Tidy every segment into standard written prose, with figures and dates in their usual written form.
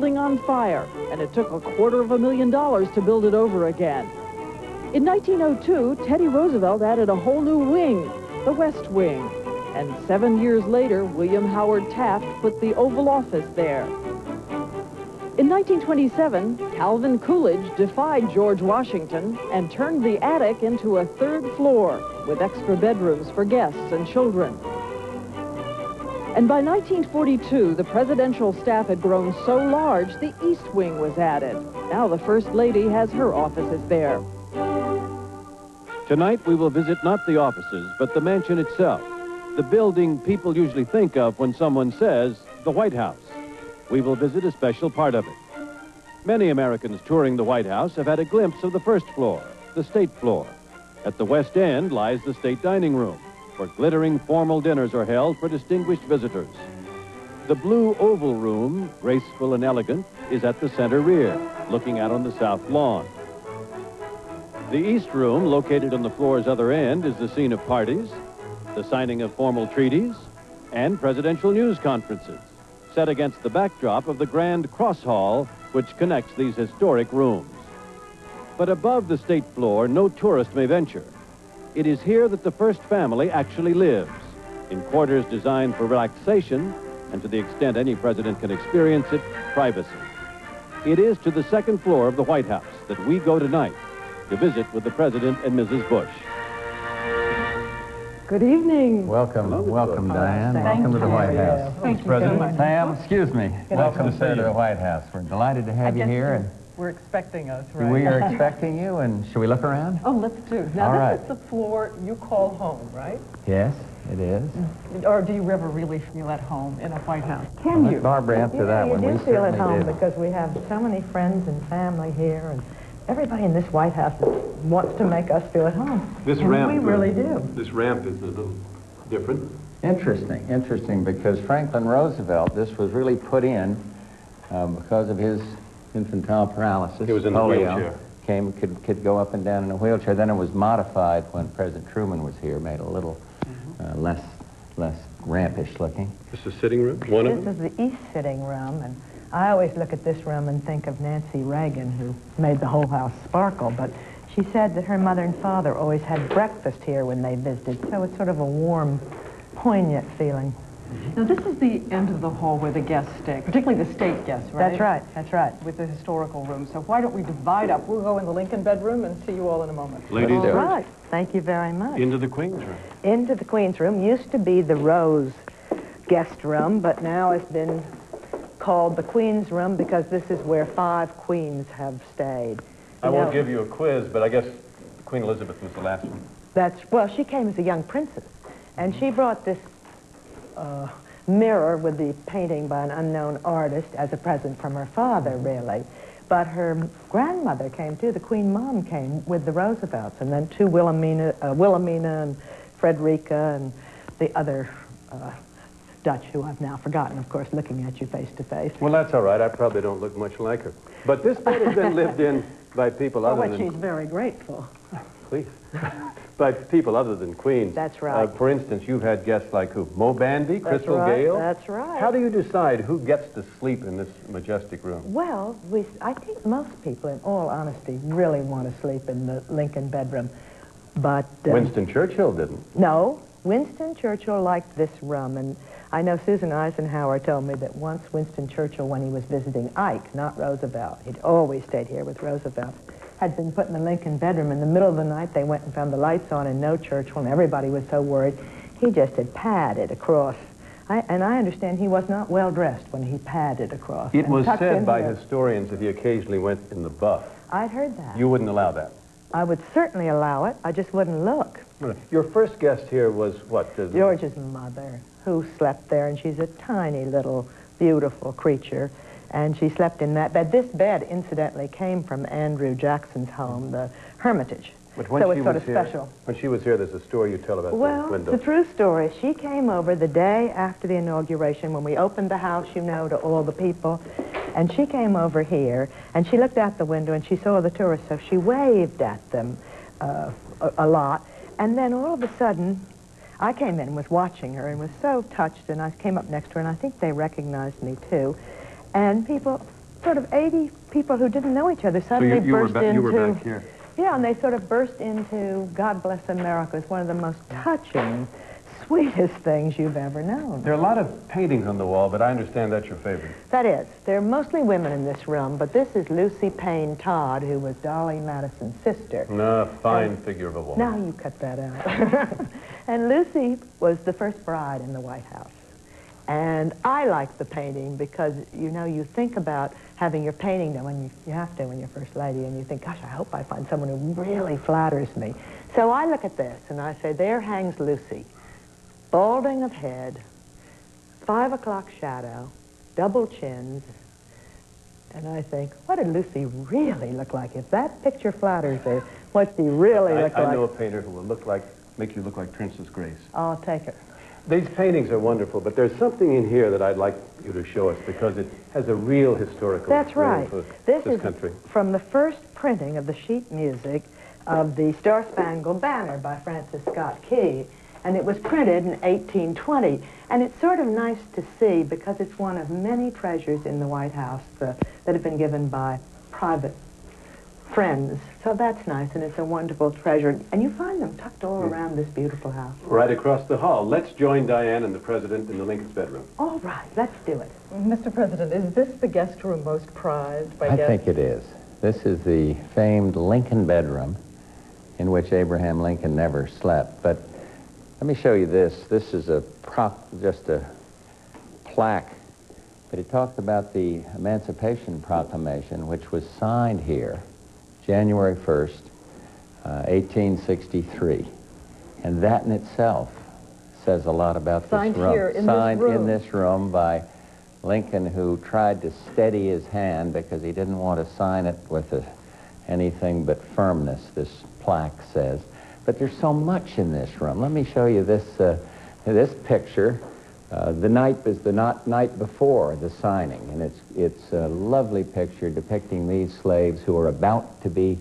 building on fire, and it took $250,000 to build it over again. In 1902, Teddy Roosevelt added a whole new wing, the West Wing. And 7 years later, William Howard Taft put the Oval Office there. In 1927, Calvin Coolidge defied George Washington and turned the attic into a third floor with extra bedrooms for guests and children. And by 1942, the presidential staff had grown so large, the East Wing was added. Now the First Lady has her offices there. Tonight, we will visit not the offices, but the mansion itself, the building people usually think of when someone says the White House. We will visit a special part of it. Many Americans touring the White House have had a glimpse of the first floor, the state floor. At the west end lies the state dining room, where glittering formal dinners are held for distinguished visitors. The blue oval room, graceful and elegant, is at the center rear, looking out on the south lawn. The East Room, located on the floor's other end, is the scene of parties, the signing of formal treaties, and presidential news conferences, set against the backdrop of the grand cross hall which connects these historic rooms. But above the state floor, no tourist may venture. It is here that the first family actually lives, in quarters designed for relaxation, and to the extent any president can experience it, privacy. It is to the second floor of the White House that we go tonight to visit with the President and Mrs. Bush. Good evening. Welcome, welcome, Diane. Welcome to the White House. Thank you, President. Sam, excuse me. Welcome, sir, to the White House. We're delighted to have you here. And we're expecting us, right? we are expecting you, and should we look around? Oh, let's do. Now, All this right. is the floor you call home, right? Yes, it is. Or do you ever really feel at home in a White House? Can you? Let Barbara answer that one. You We do feel at certainly home do. because we have so many friends and family here, and everybody in this White House wants to make us feel at home. This and ramp, we really do. This ramp is a little different. Interesting, because Franklin Roosevelt, this was really put in because of his infantile paralysis. He was in a polio. wheelchair. Could go up and down in a wheelchair. Then it was modified when President Truman was here, made a little less rampish looking. This is sitting room, one of them? This is the East sitting room, and I always look at this room and think of Nancy Reagan, who made the whole house sparkle, but she said that her mother and father always had breakfast here when they visited, so it's sort of a warm, poignant feeling. Now, this is the end of the hall where the guests stay, particularly the state guests, right? That's right, that's right. With the historical room. So why don't we divide up? We'll go in the Lincoln bedroom and see you all in a moment. Ladies All first. right, thank you very much. Into the Queen's room. Into the Queen's room. Used to be the Rose guest room, but now it's been called the Queen's room because this is where 5 queens have stayed. I won't give you a quiz, but I guess Queen Elizabeth was the last one. Well, she came as a young princess, and she brought this mirror with the painting by an unknown artist as a present from her father, really. But her grandmother came too. The Queen Mom came with the Roosevelts, and then 2 Wilhelmina and Frederica and the other Dutch, who I've now forgotten, of course, looking at you face to face. Well, that's all right. I probably don't look much like her. But this bed has been lived in by people other She's than... very grateful. Please. By people other than queens. That's right. For instance, you've had guests like who? Mo Bandy, Crystal right, Gale? that's right. How do you decide who gets to sleep in this majestic room? Well, I think most people, in all honesty, really want to sleep in the Lincoln bedroom. But Winston Churchill didn't. no, Winston Churchill liked this room, and I know Susan Eisenhower told me that once Winston Churchill, when he was visiting Ike, not Roosevelt, he'd always stayed here with Roosevelt, had been put in the Lincoln bedroom. In the middle of the night, they went and found the lights on and no Churchill, and everybody was so worried. He just had padded across. And I understand he was not well-dressed when he padded across. It and was tucked said into by the- historians that he occasionally went in the buff. I'd heard that. You wouldn't allow that? I would certainly allow it. I just wouldn't look. Your first guest here was what? George's mother, who slept there, and she's a tiny little beautiful creature, and she slept in that bed. This bed, incidentally, came from Andrew Jackson's home, the Hermitage. But when so she it's sort was of here, special. When she was here, there's a story you tell about the Well, window. it's a true story. She came over the day after the inauguration when we opened the house, you know, to all the people. And she came over here, and she looked out the window, and she saw the tourists, so she waved at them a lot. And then all of a sudden, I came in and was watching her and was so touched, and I came up next to her, and I think they recognized me, too. And people sort of 80 people who didn't know each other suddenly burst into... you were back here. Yeah, and they sort of burst into God Bless America. It's one of the most touching, sweetest things you've ever known. There are a lot of paintings on the wall, but I understand that's your favorite. That is. There are mostly women in this room, but this is Lucy Payne Todd, who was Dolly Madison's sister. No, fine figure of a woman. Now you cut that out. And Lucy was the first bride in the White House. And I like the painting because, you know, you think about having your painting done when you have to when you're first lady, and you think, gosh, I hope I find someone who really flatters me. So I look at this and I say, there hangs Lucy, balding of head, 5 o'clock shadow, double chins, and I think, what did Lucy really look like? If that picture flatters her, what's she really look like? I know a painter who will make you look like Princess Grace. I'll take it. These paintings are wonderful, but there's something in here that I'd like you to show us because it has a real historical That's right. for This this is country. from the first printing of the sheet music of the Star-Spangled Banner by Francis Scott Key, and it was printed in 1820. And it's sort of nice to see because it's one of many treasures in the White House that have been given by private friends. So that's nice, and it's a wonderful treasure. And you find them tucked all around this beautiful house. Right across the hall. Let's join Diane and the President in the Lincoln's bedroom. All right, let's do it. Mr. President, is this the guest room most prized by guests? I think it is. This is the famed Lincoln bedroom in which Abraham Lincoln never slept. But let me show you this. This is just a plaque, but it talks about the Emancipation Proclamation, which was signed here January 1st, 1863. And that in itself says a lot about this room. Signed here in Signed this room. in this room by Lincoln, who tried to steady his hand because he didn't want to sign it with anything but firmness, this plaque says. But there's so much in this room. Let me show you this, this picture. The night is the night before the signing, and it's a lovely picture depicting these slaves who are about to be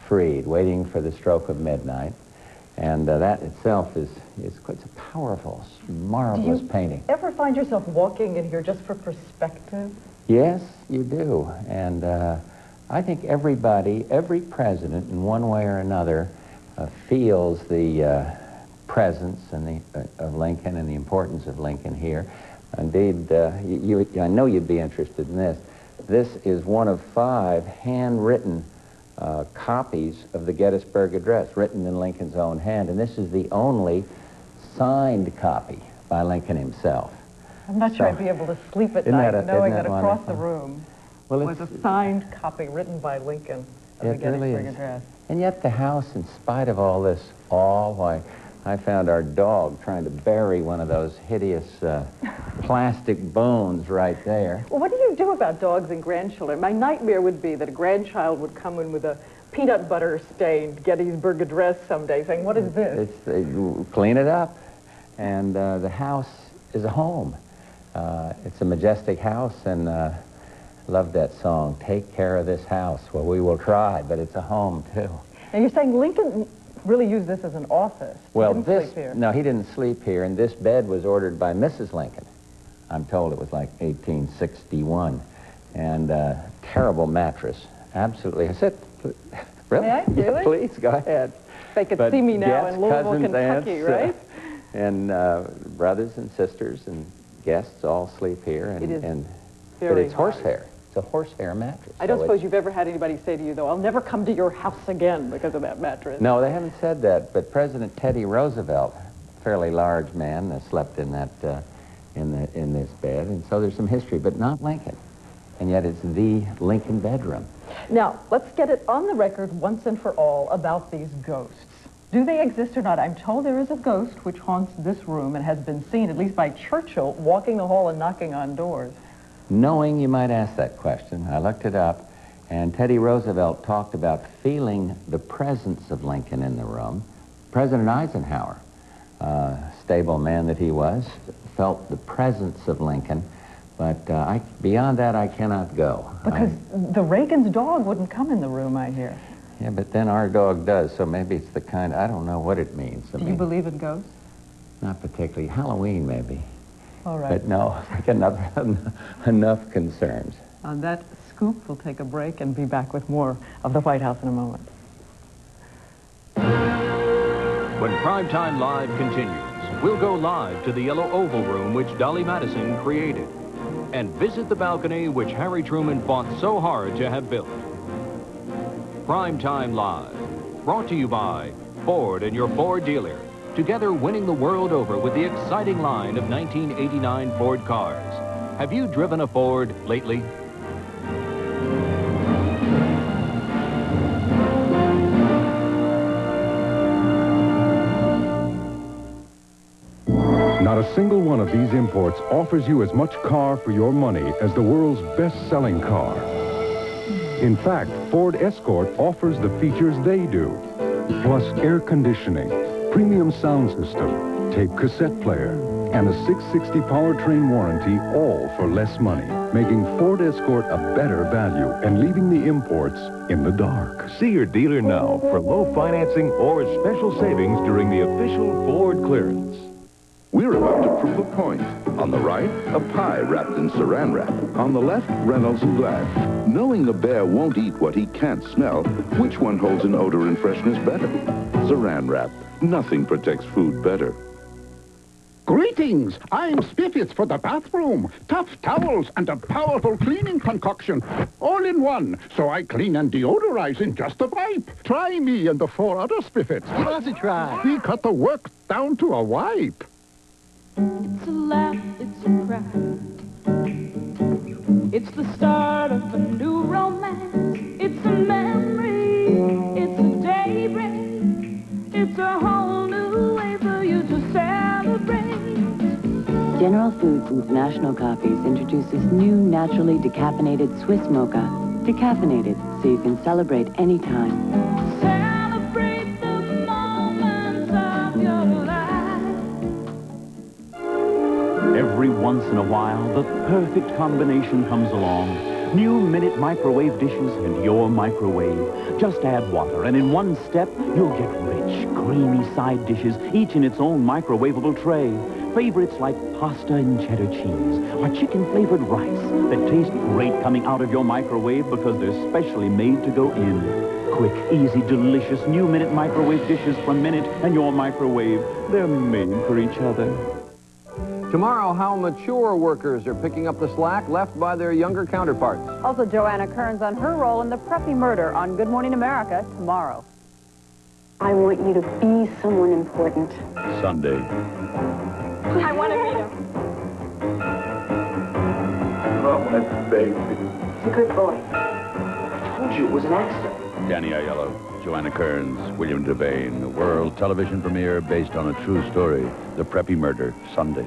freed, waiting for the stroke of midnight. And that itself is quite a powerful, marvelous painting. Do you ever find yourself walking in here just for perspective? Yes, you do. And I think everybody, every president in one way or another feels the presence and of Lincoln and the importance of Lincoln here. Indeed, I know you'd be interested in this. This is one of 5 handwritten copies of the Gettysburg Address, written in Lincoln's own hand, and this is the only signed copy by Lincoln himself. I'm not sure I'd be able to sleep at night knowing that across the room was a signed copy written by Lincoln of the Gettysburg Address. And yet the house, in spite of all this awe, why, I found our dog trying to bury one of those hideous plastic bones right there. Well, what do you do about dogs and grandchildren? My nightmare would be that a grandchild would come in with a peanut butter stained Gettysburg Address someday saying, what is this? You clean it up, and the house is a home. It's a majestic house, and I love that song, Take Care of This House. Well, we will try, but it's a home, too. Now, you're saying Lincoln really used this as an office. Well, he didn't sleep here. No, he didn't sleep here, and this bed was ordered by Mrs. Lincoln. I'm told it was like 1861, and terrible mattress. Absolutely. I said, really? May I do it? Please, go ahead. They could But see me now guests, in Louisville, cousins, Kentucky, aunts, right? And brothers and sisters and guests all sleep here. And, It is but very it's hard. horsehair. It's a horsehair mattress. I don't so suppose you've ever had anybody say to you, though, I'll never come to your house again because of that mattress. No, they haven't said that, but President Teddy Roosevelt, fairly large man, slept in that in this bed, and so there's some history, but not Lincoln. And yet it's the Lincoln bedroom. Now, let's get it on the record once and for all about these ghosts. Do they exist or not? I'm told there is a ghost which haunts this room and has been seen, at least by Churchill, walking the hall and knocking on doors. Knowing you might ask that question, I looked it up, and Teddy Roosevelt talked about feeling the presence of Lincoln in the room. President Eisenhower, stable man that he was, felt the presence of Lincoln, but beyond that I cannot go. Because the Reagan's dog wouldn't come in the room, I hear. Yeah, but then our dog does, so maybe it's the kind, I don't know what it means. Do you believe in ghosts? Not particularly. Halloween, maybe. All right. But no, like enough concerns. On that scoop. We'll take a break and be back with more of the White House in a moment. When Primetime Live continues, we'll go live to the Yellow Oval Room which Dolly Madison created and visit the balcony which Harry Truman fought so hard to have built. Primetime Live, brought to you by Ford and your Ford dealer, together winning the world over with the exciting line of 1989 Ford cars. Have you driven a Ford lately? Not a single one of these imports offers you as much car for your money as the world's best-selling car. In fact, Ford Escort offers the features they do, plus air conditioning, premium sound system, tape cassette player, and a 660 powertrain warranty, all for less money, making Ford Escort a better value and leaving the imports in the dark. See your dealer now for low financing or special savings during the official Ford clearance. We're about to prove a point. On the right, a pie wrapped in saran wrap. On the left, Reynolds and Glad. Knowing the bear won't eat what he can't smell, which one holds an odor and freshness better? Saran wrap. Nothing protects food better. Greetings! I'm Spiffits for the bathroom. Tough towels and a powerful cleaning concoction. All in one, so I clean and deodorize in just a wipe. Try me and the 4 other Spiffits. Give us a try. We cut the work down to a wipe. It's a laugh, it's a cry. It's the start of a new romance. It's a memory, it's a daybreak. It's a whole new way for you to celebrate. General Foods International Coffees introduces new naturally decaffeinated Swiss mocha. Decaffeinated, so you can celebrate anytime. Celebrate the moments of your life. Every once in a while, the perfect combination comes along. New minute microwave dishes and your microwave. Just add water, and in one step, you'll get rich, creamy side dishes, each in its own microwavable tray. Favorites like pasta and cheddar cheese, or chicken-flavored rice that taste great coming out of your microwave because they're specially made to go in. Quick, easy, delicious new minute microwave dishes from Minute and your microwave. They're made for each other. Tomorrow, how mature workers are picking up the slack left by their younger counterparts. Also, Joanna Kearns on her role in the Preppy murder on Good Morning America tomorrow. I want you to be someone important. Sunday. I want to meet him. Oh, my baby. He's a good boy. I told you it was an accident. Danny Aiello, Joanna Kearns, William Devane. A world television premiere based on a true story. The Preppy Murder, Sunday.